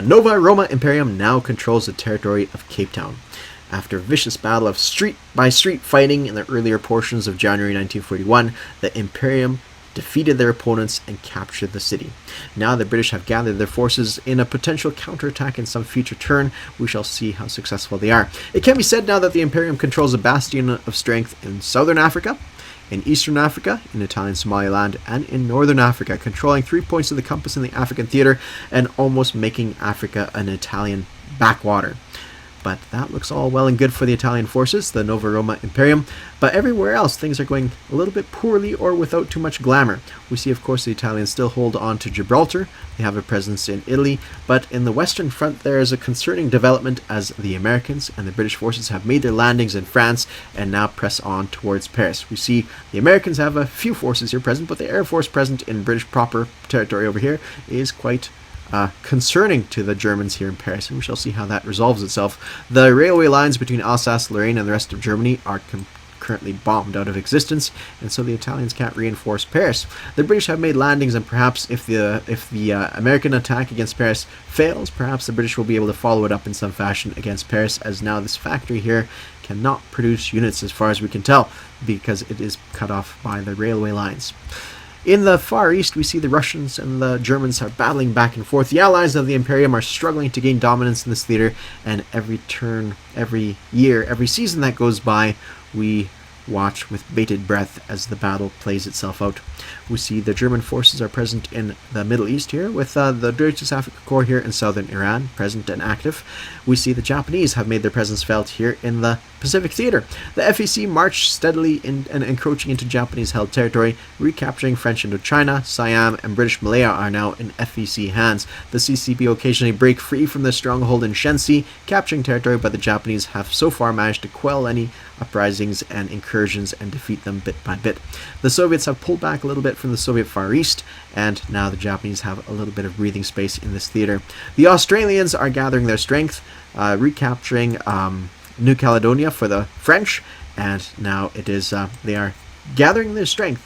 Nova Roma Imperium now controls the territory of Cape Town. After a vicious battle of street-by-street fighting in the earlier portions of January 1941, the Imperium defeated their opponents and captured the city. Now the British have gathered their forces in a potential counterattack in some future turn. We shall see how successful they are. It can be said now that the Imperium controls a bastion of strength in southern Africa, in Eastern Africa, in Italian Somaliland, and in Northern Africa, controlling 3 points of the compass in the African theater and almost making Africa an Italian backwater. But that looks all well and good for the Italian forces, the Nova Roma Imperium, but everywhere else things are going a little bit poorly or without too much glamour. We see, of course, the Italians still hold on to Gibraltar. They have a presence in Italy, but in the Western Front there is a concerning development as the Americans and the British forces have made their landings in France and now press on towards Paris. We see the Americans have a few forces here present, but the Air Force present in British proper territory over here is quite concerning to the Germans here in Paris, and we shall see how that resolves itself. The railway lines between Alsace, Lorraine, and the rest of Germany are currently bombed out of existence, and so the Italians can't reinforce Paris. The British have made landings, and perhaps if the American attack against Paris fails, perhaps the British will be able to follow it up in some fashion against Paris, as now this factory here cannot produce units as far as we can tell, because it is cut off by the railway lines. In the Far East, we see the Russians and the Germans are battling back and forth. The allies of the Imperium are struggling to gain dominance in this theater, and every turn, every year, every season that goes by, we watch with bated breath as the battle plays itself out. We see the German forces are present in the Middle East here, with the Deutsches Afrika Korps here in southern Iran, present and active. We see the Japanese have made their presence felt here in the Pacific Theater. The FEC march steadily and encroaching into Japanese-held territory, recapturing French Indochina, Siam, and British Malaya are now in FEC hands. The CCP occasionally break free from their stronghold in Shensi, capturing territory, but the Japanese have so far managed to quell any uprisings and incursions and defeat them bit by bit. The Soviets have pulled back a little bit from the Soviet Far East, and now the Japanese have a little bit of breathing space in this theater. The Australians are gathering their strength, recapturing New Caledonia for the French, and now it is they are gathering their strength,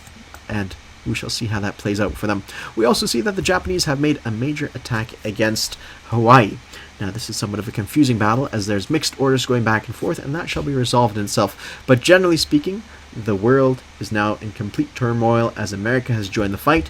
and we shall see how that plays out for them. We also see that the Japanese have made a major attack against Hawaii. Now this is somewhat of a confusing battle, as there's mixed orders going back and forth, and that shall be resolved in itself. But generally speaking, the world is now in complete turmoil as America has joined the fight,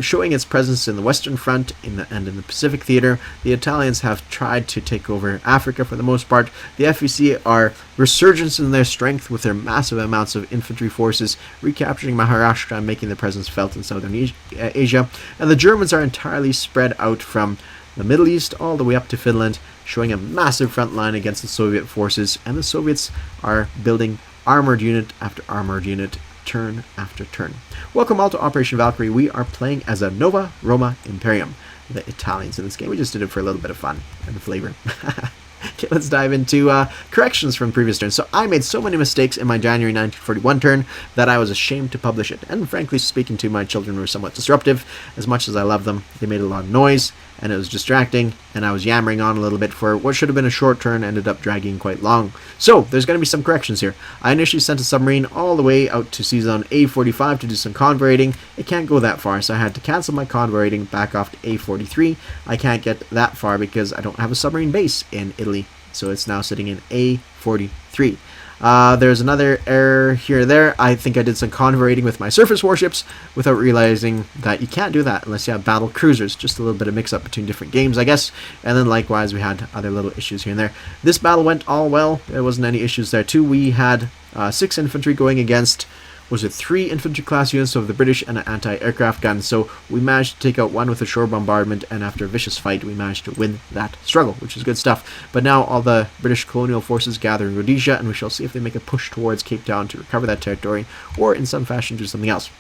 showing its presence in the Western Front and in the Pacific Theater. The Italians have tried to take over Africa for the most part. The FEC are resurgence in their strength with their massive amounts of infantry forces, recapturing Maharashtra and making their presence felt in southern Asia. And the Germans are entirely spread out from the Middle East all the way up to Finland, showing a massive front line against the Soviet forces, and the Soviets are building armored unit after armored unit, turn after turn. Welcome all to Operation Valkyrie. We are playing as a Nova Roma Imperium, the Italians in this game. We just did it for a little bit of fun and flavor. Okay, let's dive into corrections from previous turns. So I made so many mistakes in my January 1941 turn that I was ashamed to publish it. And frankly speaking to my children were somewhat disruptive. As much as I love them, they made a lot of noise, and it was distracting, and I was yammering on a little bit for what should have been a short turn, ended up dragging quite long. So there's going to be some corrections here. I initially sent a submarine all the way out to sea zone A45 to do some convoy raiding. It can't go that far, so I had to cancel my convoy raiding back off to A43. I can't get that far because I don't have a submarine base in Italy, so it's now sitting in A43. There's another error here or there. I think I did some convoy raiding with my surface warships without realizing that you can't do that unless you have battle cruisers. Just a little bit of mix up between different games, I guess. And then likewise, we had other little issues here and there. This battle went all well. There wasn't any issues there too. We had 6 infantry going against, was it 3 infantry class units of the British and an anti-aircraft gun. So we managed to take out one with a shore bombardment, and after a vicious fight we managed to win that struggle, which is good stuff. But now all the British colonial forces gather in Rhodesia, and we shall see if they make a push towards Cape Town to recover that territory, or in some fashion do something else.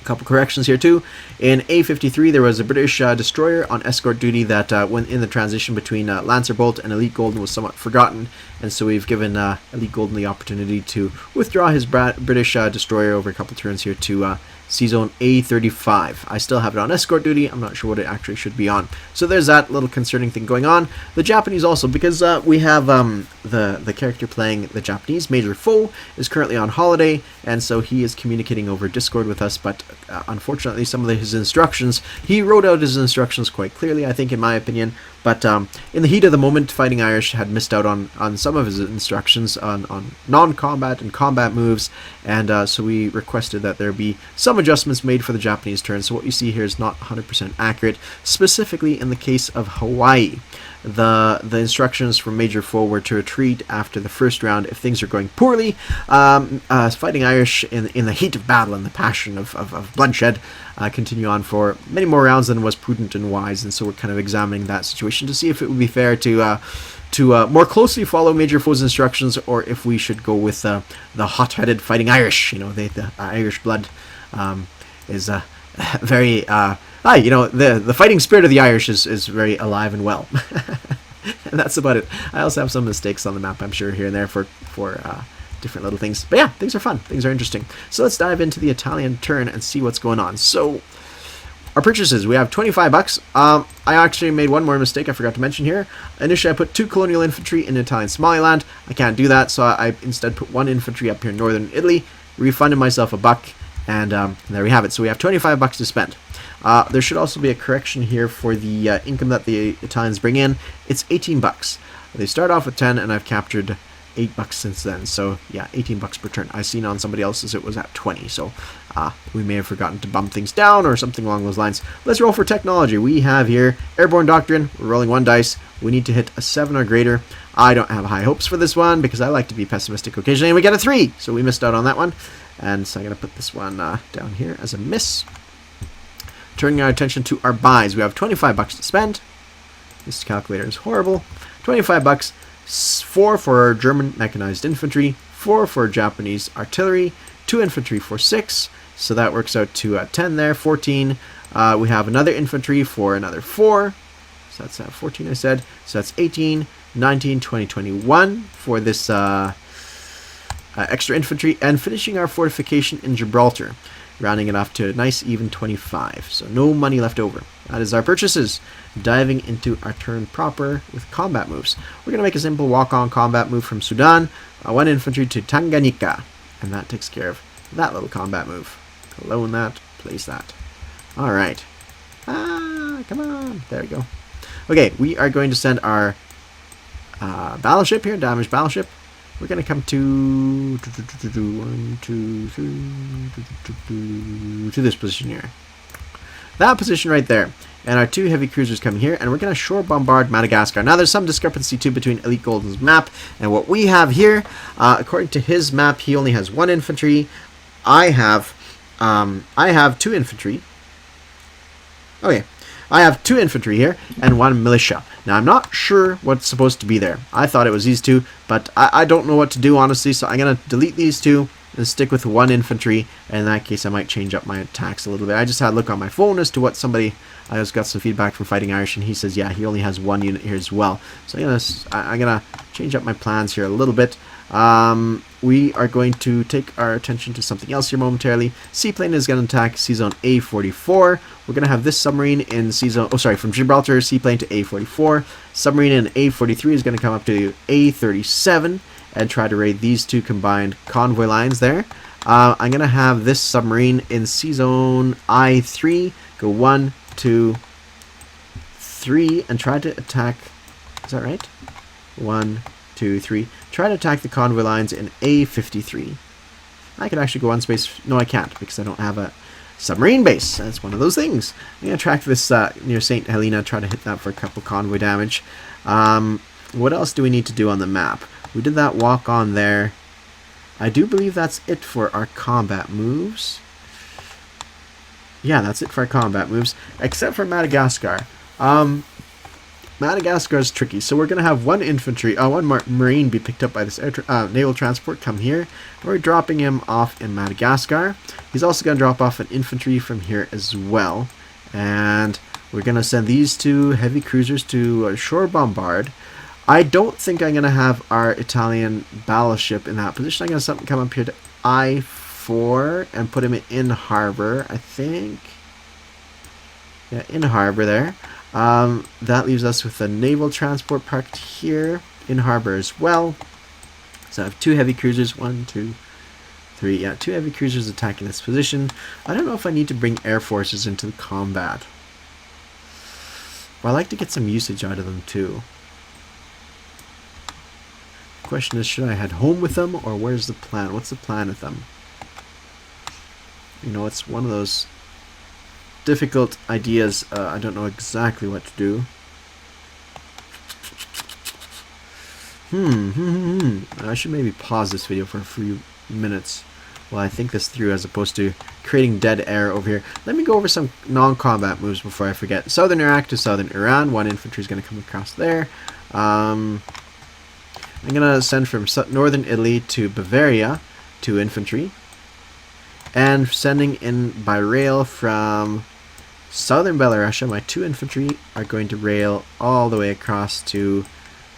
A couple corrections here too. In A53, there was a British destroyer on escort duty that went in the transition between Lancer Bolt and Elite Golden was somewhat forgotten, and so we've given Elite Golden the opportunity to withdraw his British destroyer over a couple turns here to Sea Zone A35. I still have it on escort duty. I'm not sure what it actually should be on. So there's that little concerning thing going on. The Japanese also, because we have the character playing the Japanese, Major Foe, is currently on holiday, and so he is communicating over Discord with us, but unfortunately some of his instructions, he wrote out his instructions quite clearly, I think, in my opinion, but in the heat of the moment, Fighting Irish had missed out on some of his instructions on non-combat and combat moves, and so we requested that there be some adjustments made for the Japanese turn. So what you see here is not 100% accurate, specifically in the case of Hawaii. The instructions from Major Foe were to retreat after the first round if things are going poorly. Fighting Irish, in the heat of battle and the passion of bloodshed, continue on for many more rounds than was prudent and wise, and so we're kind of examining that situation to see if it would be fair to more closely follow Major Foe's instructions, or if we should go with the hot-headed Fighting Irish. You know, the Irish blood is very... the fighting spirit of the Irish is very alive and well. And that's about it. I also have some mistakes on the map, I'm sure, here and there for different little things. But yeah, things are fun. Things are interesting. So let's dive into the Italian turn and see what's going on. So our purchases, we have 25 bucks. I actually made one more mistake I forgot to mention here. Initially, I put 2 colonial infantry in Italian Somaliland. I can't do that, so I instead put 1 infantry up here in northern Italy, refunded myself $1, and there we have it. So we have 25 bucks to spend. There should also be a correction here for the income that the Italians bring in. It's 18 bucks. They start off with 10, and I've captured $8 since then. So yeah, 18 bucks per turn. I seen on somebody else's it was at 20. So we may have forgotten to bump things down or something along those lines. Let's roll for technology. We have here Airborne Doctrine. We're rolling 1 dice. We need to hit a 7 or greater. I don't have high hopes for this one because I like to be pessimistic occasionally, and we get a 3. So we missed out on that one. And so I'm going to put this one down here as a miss. Turning our attention to our buys. We have 25 bucks to spend. This calculator is horrible. 25 bucks. 4 for German mechanized infantry, 4 for Japanese artillery, 2 infantry for 6, so that works out to 10 there, 14. We have another infantry for another 4, so that's 14 I said, so that's 18, 19, 20, 21 for this extra infantry, and finishing our fortification in Gibraltar, rounding it off to a nice even 25, so no money left over. That is our purchases. Diving into our turn proper with combat moves. We're going to make a simple walk-on combat move from Sudan, 1 infantry to Tanganyika, and that takes care of that little combat move. Clone that, place that. Alright. Come on. There we go. Okay, we are going to send our battleship here, damaged battleship. We're going to come to 1, 2, 3, to this position here. That position right there. And our 2 heavy cruisers come here, and we're going to shore bombard Madagascar. Now, there's some discrepancy, too, between Elite Golden's map and what we have here. According to his map, he only has 1 infantry. I have 2 infantry. Okay. I have 2 infantry here and 1 militia. Now, I'm not sure what's supposed to be there. I thought it was these 2, but I don't know what to do, honestly, so I'm going to delete these 2 and stick with 1 infantry, and in that case I might change up my attacks a little bit. I just had a look on my phone as to what somebody, I just got some feedback from Fighting Irish, and he says yeah, he only has 1 unit here as well. So I'm gonna change up my plans here a little bit. We are going to take our attention to something else here momentarily. Seaplane is going to attack Sea Zone A44. We're going to have this submarine in Sea Zone, from Gibraltar seaplane to A44. Submarine in A43 is going to come up to A37 and try to raid these 2 combined convoy lines there. I'm going to have this submarine in Sea Zone I3 go 1, 2, 3 and try to attack, is that right? 1, 2, 3. Try to attack the convoy lines in A53. I could actually go on space. No, I can't because I don't have a submarine base. That's one of those things. I'm going to track this near St. Helena, try to hit that for a couple convoy damage. What else do we need to do on the map? We did that walk on there. I do believe that's it for our combat moves. Yeah, that's it for our combat moves, except for Madagascar. Madagascar is tricky. So we're going to have one infantry, one marine be picked up by this naval transport, come here. We're dropping him off in Madagascar. He's also going to drop off an infantry from here as well. And we're going to send these two heavy cruisers to shore bombard. I don't think I'm going to have our Italian battleship in that position. I'm going to come up here to I4 and put him in harbor, I think. Yeah, in harbor there. That leaves us with a naval transport parked here in harbor as well. So I have two heavy cruisers, 1, 2, 3. Yeah, two heavy cruisers attacking this position. I don't know if I need to bring air forces into the combat. But I like to get some usage out of them too. The question is, should I head home with them, or where's the plan? What's the plan with them? You know, it's one of those difficult ideas. I don't know exactly what to do. I should maybe pause this video for a few minutes while I think this through, as opposed to creating dead air over here. Let me go over some non-combat moves before I forget. Southern Iraq to Southern Iran. One infantry is going to come across there. I'm going to send from Northern Italy to Bavaria 2 infantry. And sending in by rail from Southern Belarusia, my 2 infantry are going to rail all the way across to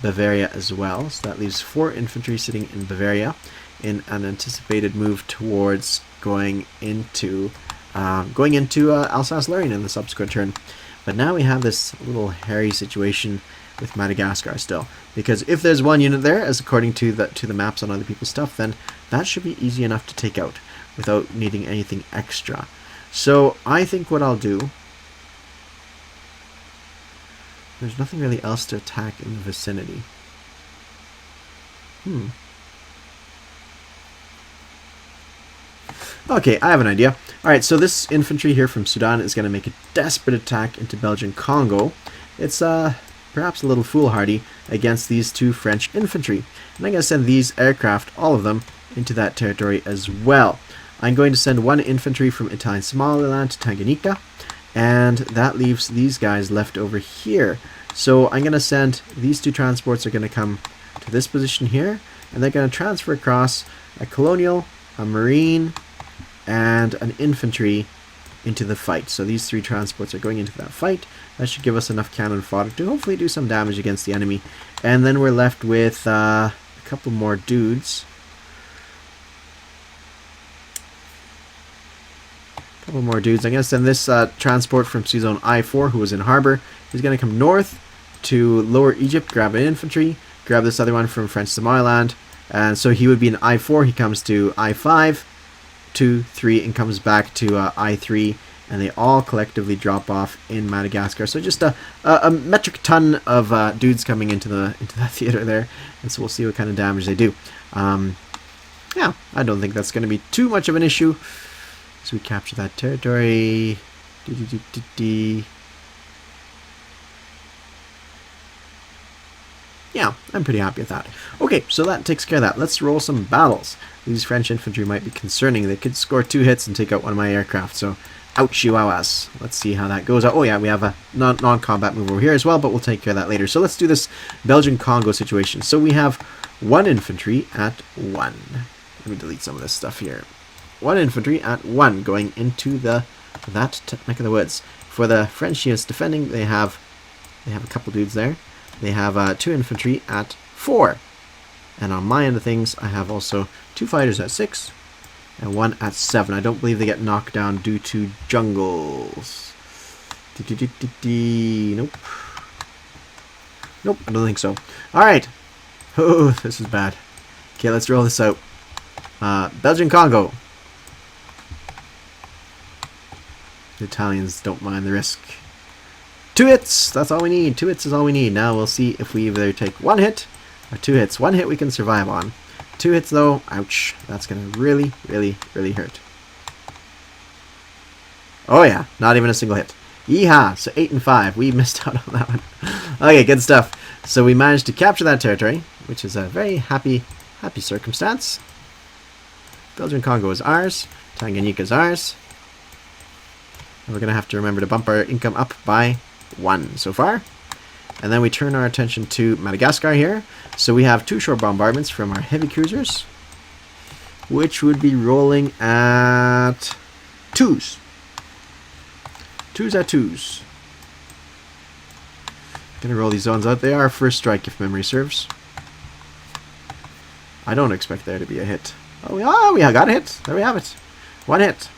Bavaria as well. So that leaves 4 infantry sitting in Bavaria in an anticipated move towards going into Alsace-Lorraine in the subsequent turn. But now we have this little hairy situation with Madagascar still, because if there's one unit there, as according to the maps on other people's stuff, then that should be easy enough to take out without needing anything extra. So I think what I'll do, there's nothing really else to attack in the vicinity. Okay, I have an idea. Alright, so this infantry here from Sudan is going to make a desperate attack into Belgian Congo. It's perhaps a little foolhardy against these 2 French infantry. And I'm going to send these aircraft, all of them, into that territory as well. I'm going to send 1 infantry from Italian Somaliland to Tanganyika, and that leaves these guys left over here. So I'm going to send these 2 transports are going to come to this position here, and they're going to transfer across a colonial, a marine, and an infantry into the fight. So these 3 transports are going into that fight. That should give us enough cannon fodder to hopefully do some damage against the enemy. And then we're left with a couple more dudes. I'm going to send this transport from Sea Zone I4, who was in harbor. He's going to come north to Lower Egypt, grab an infantry, grab this other one from French Somaliland, and so he would be in I4. He comes to I5, 2, 3, and comes back to I3, and they all collectively drop off in Madagascar. So just a metric ton of dudes coming into that theater there, and so we'll see what kind of damage they do. Yeah, I don't think that's going to be too much of an issue. So we capture that territory. Yeah, I'm pretty happy with that. Okay, so that takes care of that. Let's roll some battles. These French infantry might be concerning. They could score 2 hits and take out one of my aircraft, so ouch chihuahuas. Let's see how that goes. Oh yeah, we have a non-combat move over here as well, but we'll take care of that later. So let's do this Belgian Congo situation. So we have 1 infantry at 1. Let me delete some of this stuff here. 1 infantry at 1 going into that neck of the woods. For the French units defending, they have a couple dudes there. They have 2 infantry at 4. And on my end of things, I have also 2 fighters at 6 and 1 at 7. I don't believe they get knocked down due to jungles. Nope. Nope, I don't think so. Alright. Oh, this is bad. Okay, let's roll this out. Belgian Congo. The Italians don't mind the risk. 2 hits! That's all we need. 2 hits is all we need. Now we'll see if we either take 1 hit or 2 hits. 1 hit we can survive on. 2 hits though, ouch. That's going to really, really, really hurt. Oh yeah, not even a single hit. Yeehaw! So 8 and 5. We missed out on that one. Okay, good stuff. So we managed to capture that territory, which is a very happy circumstance. Belgian Congo is ours. Tanganyika is ours. And we're going to have to remember to bump our income up by 1 so far. And then we turn our attention to Madagascar here. So we have 2 shore bombardments from our heavy cruisers, which would be rolling at 2s. 2s at 2s. Gonna roll these zones out. They are first strike if memory serves. I don't expect there to be a hit. Oh, we got a hit. There we have it. 1 hit.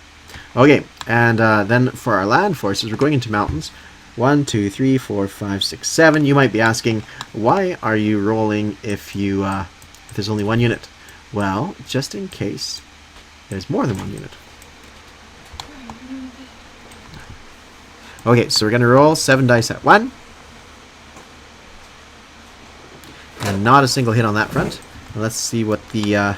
Okay, and then for our land forces, we're going into mountains. 1, 2, 3, 4, 5, 6, 7. You might be asking, why are you rolling if there's only 1 unit? Well, just in case there's more than 1 unit. Okay, so we're going to roll 7 dice at 1. And not a single hit on that front. And let's see what the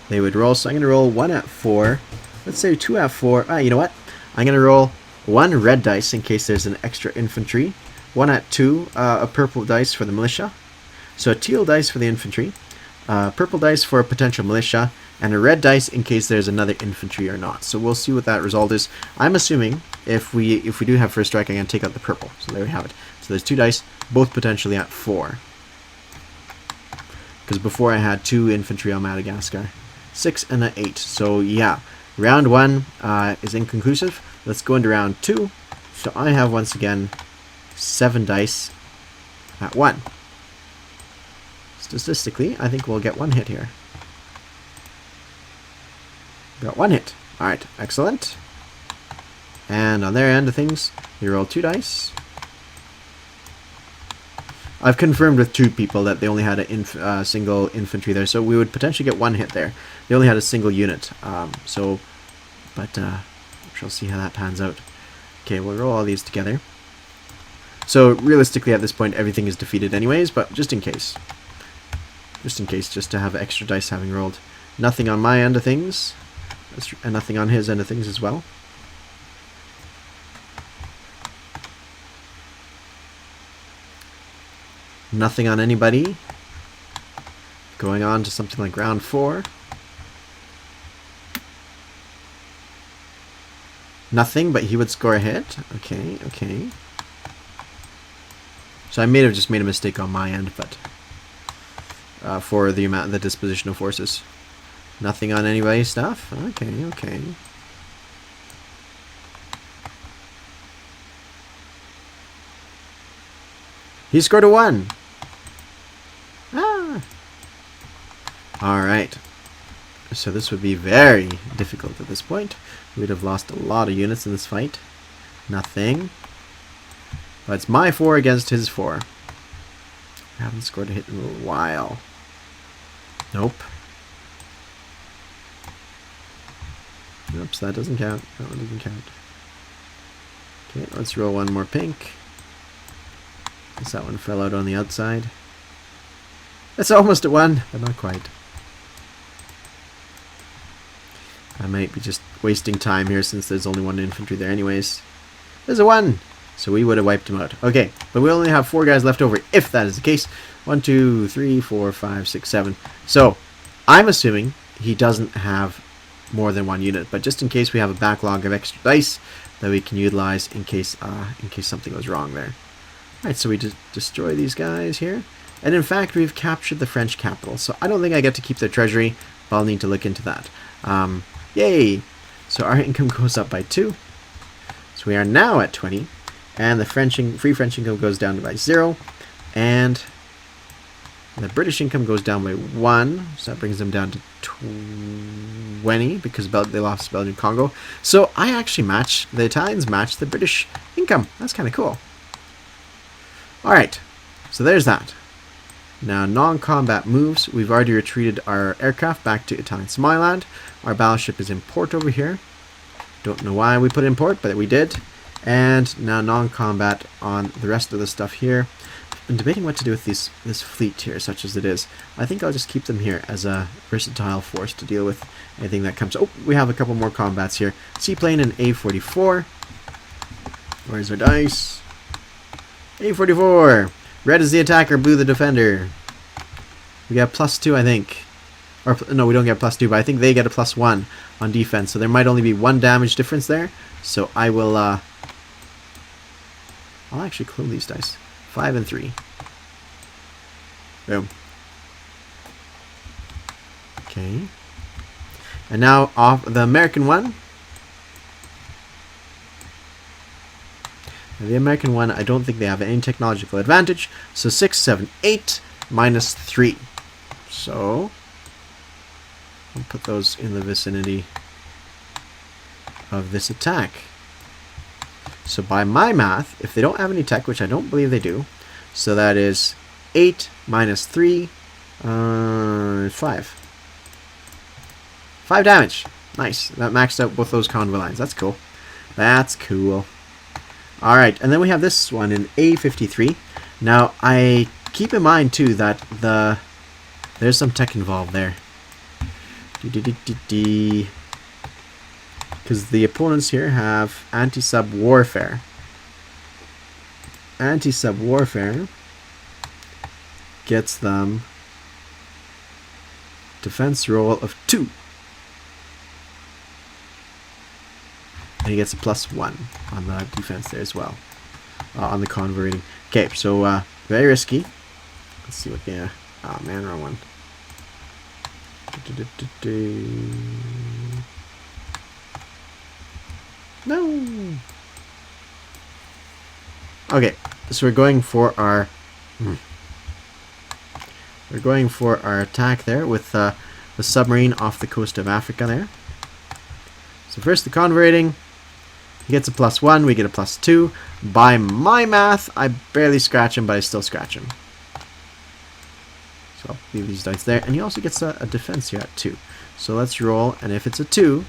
they would roll. So I'm going to roll 1 at 4. Let's say 2 at 4. You know what? I'm going to roll 1 red dice in case there's an extra infantry. 1 at 2, a purple dice for the militia. So a teal dice for the infantry, purple dice for a potential militia, and a red dice in case there's another infantry or not. So we'll see what that result is. I'm assuming if we do have first strike, I'm going to take out the purple. So there we have it. So there's 2 dice, both potentially at 4. Because before I had 2 infantry on Madagascar. 6 and an 8. So yeah, round 1 is inconclusive. Let's go into round 2. So I have once again 7 dice at 1. Statistically, I think we'll get 1 hit here. Got 1 hit. Alright, excellent. And on their end of things, they roll 2 dice. I've confirmed with 2 people that they only had a single infantry there, so we would potentially get 1 hit there. They only had a single unit, but we'll see how that pans out. Okay, we'll roll all these together. So realistically, at this point, everything is defeated anyways, but just in case, just to have extra dice having rolled. Nothing on my end of things, and nothing on his end of things as well. Nothing on anybody. Going on to something like round 4. Nothing, but he would score a hit. Okay, okay. So I may have just made a mistake on my end, but for the amount, the disposition of forces. Nothing on anybody's stuff. Okay, okay. He scored a 1. Alright. So this would be very difficult at this point. We'd have lost a lot of units in this fight. Nothing. But it's my 4 against his 4. I haven't scored a hit in a while. Nope. Oops, that doesn't count. That one doesn't count. Okay, let's roll 1 more pink. Guess that one fell out on the outside. It's almost a 1, but not quite. I might be just wasting time here since there's only 1 infantry there anyways. There's a 1! So we would have wiped him out. Okay, but we only have 4 guys left over if that is the case. 1, 2, 3, 4, 5, 6, 7. So, I'm assuming he doesn't have more than 1 unit, but just in case we have a backlog of extra dice that we can utilize in case something goes wrong there. Alright, so we just destroy these guys here. And in fact, we've captured the French capital. So I don't think I get to keep their treasury, but I'll need to look into that. Yay! So our income goes up by 2. So we are now at 20. And the free French income goes down by 0. And the British income goes down by 1. So that brings them down to 20 because they lost Belgian Congo. So I actually the Italians match the British income. That's kind of cool. Alright, so there's that. Now, non-combat moves. We've already retreated our aircraft back to Italian Somaliland. Our battleship is in port over here. Don't know why we put it in port, but we did. And now non-combat on the rest of the stuff here. I've been debating what to do with this fleet here, such as it is. I think I'll just keep them here as a versatile force to deal with anything that comes. Oh, we have a couple more combats here. Seaplane and A44. Where's our dice? A44. Red is the attacker, blue the defender. We got +2, I think. Or, no, we don't get +2, but I think they get a +1 on defense. So there might only be 1 damage difference there. So I will, I'll actually clone these dice. 5 and 3. Boom. Okay. And now off the American one. Now the American one, I don't think they have any technological advantage. So 6, 7, 8 minus 3. So I'll put those in the vicinity of this attack. So by my math, if they don't have any tech, which I don't believe they do, so that is 8 minus 3, 5. 5 damage. Nice. That maxed out both those convoy lines. That's cool. That's cool. Alright, and then we have this one in A53. Now, I keep in mind, too, that there's some tech involved there. Because the opponents here have anti-sub warfare. Anti-sub warfare gets them defense roll of 2. And he gets a +1 on the defense there as well. On the convoy rating. Okay, so very risky. Let's see what the... oh man, wrong one. No. Okay, so we're going for our attack there with the submarine off the coast of Africa there. So first the convoy rating. He gets a +1, we get a +2. By my math, I barely scratch him, but I still scratch him. So I'll leave these dice there. And he also gets a defense here at 2. So let's roll, and if it's a 2,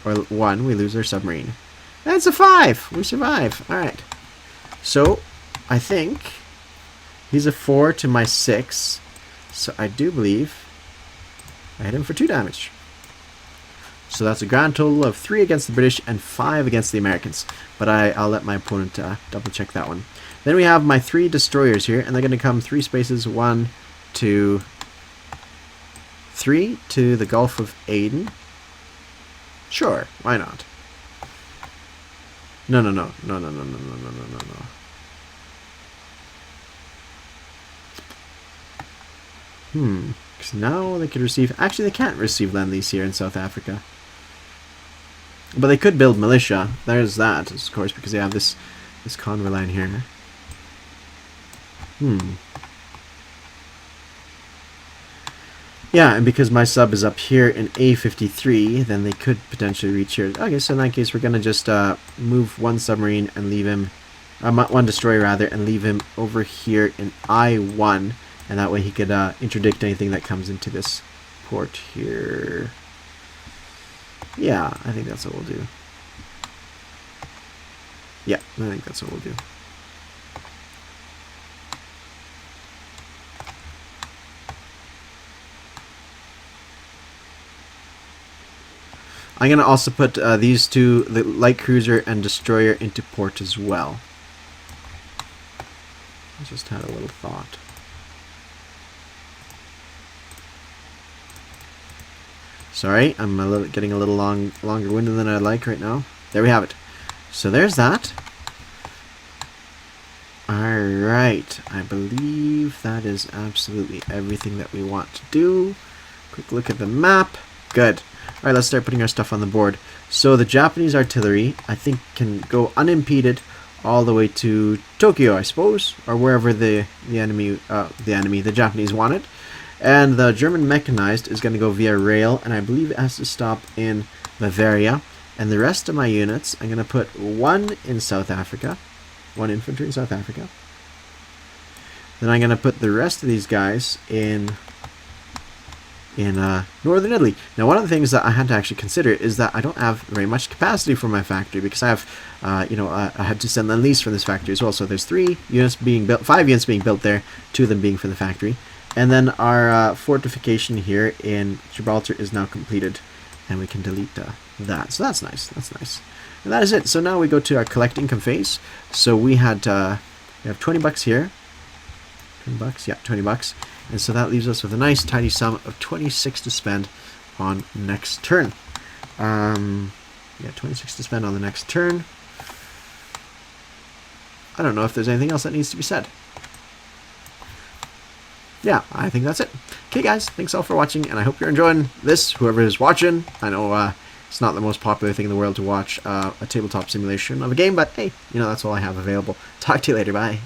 or 1, we lose our submarine. And it's a 5! We survive. Alright. So, I think he's a 4 to my 6. So I do believe I hit him for 2 damage. So that's a grand total of 3 against the British and 5 against the Americans. But I'll let my opponent double check that one. Then we have my 3 destroyers here, and they're going to come 3 spaces, 1, 2, 3 to the Gulf of Aden. Sure, why not? No. Because now they could receive... actually, they can't receive Lend-Lease here in South Africa. But they could build militia. There's that, of course, because they have this convoy line here. Yeah, and because my sub is up here in A53, then they could potentially reach here. Okay, so in that case, we're going to just move one submarine and leave him... one destroyer, rather, and leave him over here in I1. And that way he could interdict anything that comes into this port here. Yeah, I think that's what we'll do. Yeah, I think that's what we'll do. I'm going to also put these two, the light cruiser and destroyer, into port as well. I just had a little thought. Sorry, I'm getting a little longer winded than I'd like right now. There we have it. So there's that. Alright, I believe that is absolutely everything that we want to do. Quick look at the map. Good. Alright, let's start putting our stuff on the board. So the Japanese artillery, I think, can go unimpeded all the way to Tokyo, I suppose, or wherever the Japanese want it. And the German mechanized is going to go via rail, and I believe it has to stop in Bavaria. And the rest of my units, I'm going to put 1 in South Africa, 1 infantry in South Africa. Then I'm going to put the rest of these guys in northern Italy. Now, one of the things that I had to actually consider is that I don't have very much capacity for my factory, because I have, I had to send Lend-Lease from this factory as well. So there's 3 units being built, 5 units being built there, 2 of them being for the factory. And then our fortification here in Gibraltar is now completed, and we can delete that. So that's nice. That's nice. And that is it. So now we go to our collect income phase. So we have $20 here. $20, yeah, $20. And so that leaves us with a nice tidy sum of 26 to spend on next turn. Yeah, 26 to spend on the next turn. I don't know if there's anything else that needs to be said. Yeah, I think that's it. Okay, guys, thanks all for watching, and I hope you're enjoying this, whoever is watching. I know it's not the most popular thing in the world to watch a tabletop simulation of a game, but hey, that's all I have available. Talk to you later. Bye.